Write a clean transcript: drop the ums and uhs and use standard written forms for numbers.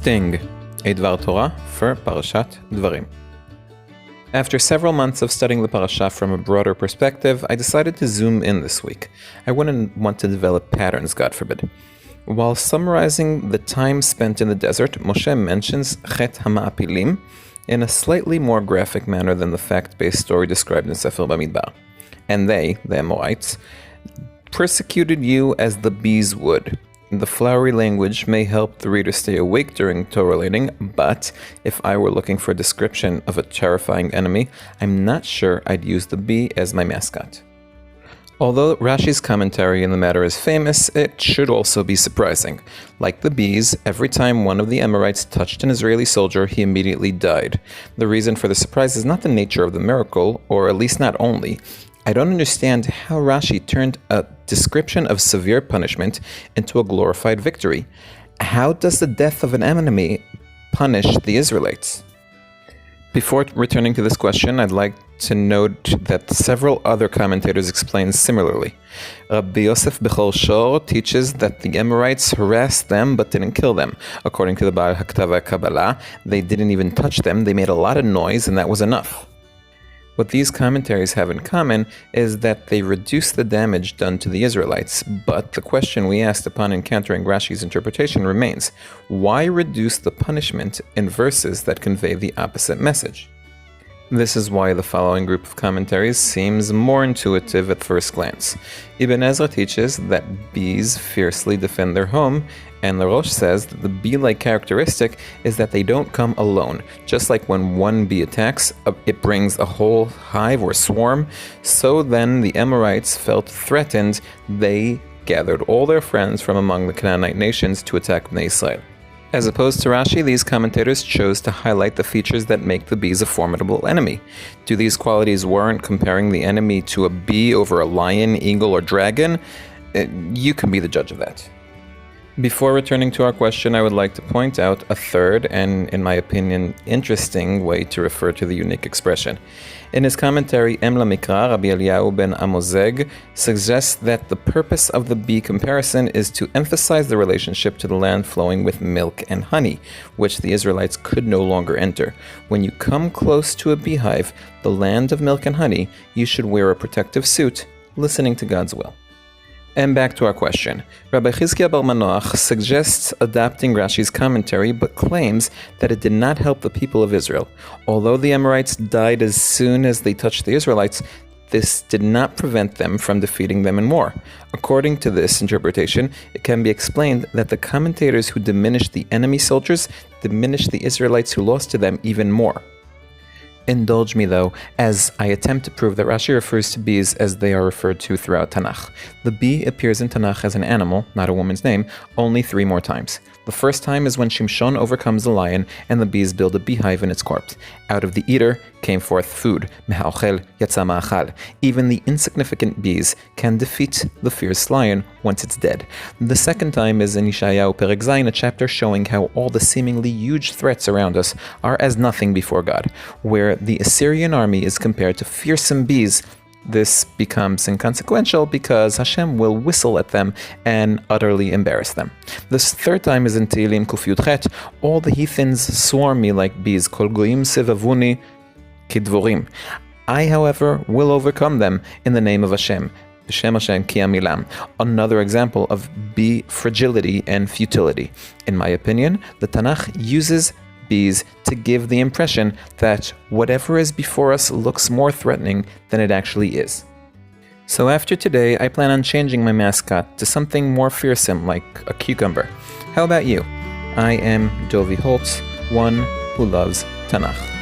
Sting, a Dvar Torah for Parashat Devarim. After several months of studying the Parashah from a broader perspective, I decided to zoom in this week. I wouldn't want to develop patterns, God forbid. While summarizing the time spent in the desert, Moshe mentions Chet HaMa'apilim in a slightly more graphic manner than the fact-based story described in Sefer Bamidbar. And they, the Emorites, persecuted you as the bees would. The flowery language may help the reader stay awake during Torah laining, but if I were looking for a description of a terrifying enemy, I'm not sure I'd use the bee as my mascot. Although Rashi's commentary in the matter is famous, it should also be surprising. Like the bees, every time one of the Emorites touched an Israeli soldier, he immediately died. The reason for the surprise is not the nature of the miracle, or at least not only. I don't understand how Rashi turned a description of severe punishment into a glorified victory. How does the death of an enemy punish the Israelites? Before returning to this question, I'd like to note that several other commentators explain similarly. Rabbi Yosef Bechol Shor teaches that the Emorites harassed them but didn't kill them. According to the Baal HaKtava Kabbalah, they didn't even touch them, they made a lot of noise and that was enough. What these commentaries have in common is that they reduce the damage done to the Israelites, but the question we asked upon encountering Rashi's interpretation remains: why reduce the punishment in verses that convey the opposite message? This is why the following group of commentaries seems more intuitive at first glance. Ibn Ezra teaches that bees fiercely defend their home, and the Rosh says that the bee-like characteristic is that they don't come alone. Just like when one bee attacks, it brings a whole hive or swarm, so then the Emorites felt threatened. They gathered all their friends from among the Canaanite nations to attack Bnei Israel. As opposed to Rashi, these commentators chose to highlight the features that make the bees a formidable enemy. Do these qualities warrant comparing the enemy to a bee over a lion, eagle, or dragon? You can be the judge of that. Before returning to our question, I would like to point out a third and, in my opinion, interesting way to refer to the unique expression. In his commentary, Em LaMikra, Rabbi Eliyahu ben Amozeg suggests that the purpose of the bee comparison is to emphasize the relationship to the land flowing with milk and honey, which the Israelites could no longer enter. When you come close to a beehive, the land of milk and honey, you should wear a protective suit, listening to God's will. And back to our question. Rabbi Chizkiah bar Manoach suggests adopting Rashi's commentary, but claims that it did not help the people of Israel. Although the Emorites died as soon as they touched the Israelites, this did not prevent them from defeating them in war. According to this interpretation, it can be explained that the commentators who diminished the enemy soldiers diminished the Israelites who lost to them even more. Indulge me, though, as I attempt to prove that Rashi refers to bees as they are referred to throughout Tanakh. The bee appears in Tanakh as an animal, not a woman's name, only 3 more times. The first time is when Shimshon overcomes the lion and the bees build a beehive in its corpse. Out of the eater came forth food. Me'achel yatsa ma'achal. Even the insignificant bees can defeat the fierce lion once it's dead. The second time is in Yeshayahu Perek Zayin, a chapter showing how all the seemingly huge threats around us are as nothing before God, where the Assyrian army is compared to fearsome bees. This becomes inconsequential because Hashem will whistle at them and utterly embarrass them. This third time is in Tehillim Kuf Yud Chet. All the heathens swarm me like bees. Kol goyim sevavuni kidvorim. I, however, will overcome them in the name of Hashem. B'Shem Hashem ki amilam. Another example of bee fragility and futility. In my opinion, the Tanakh uses bees to give the impression that whatever is before us looks more threatening than it actually is. So after today, I plan on changing my mascot to something more fearsome like a cucumber. How about you? I am Dovi Holtz, one who loves Tanakh.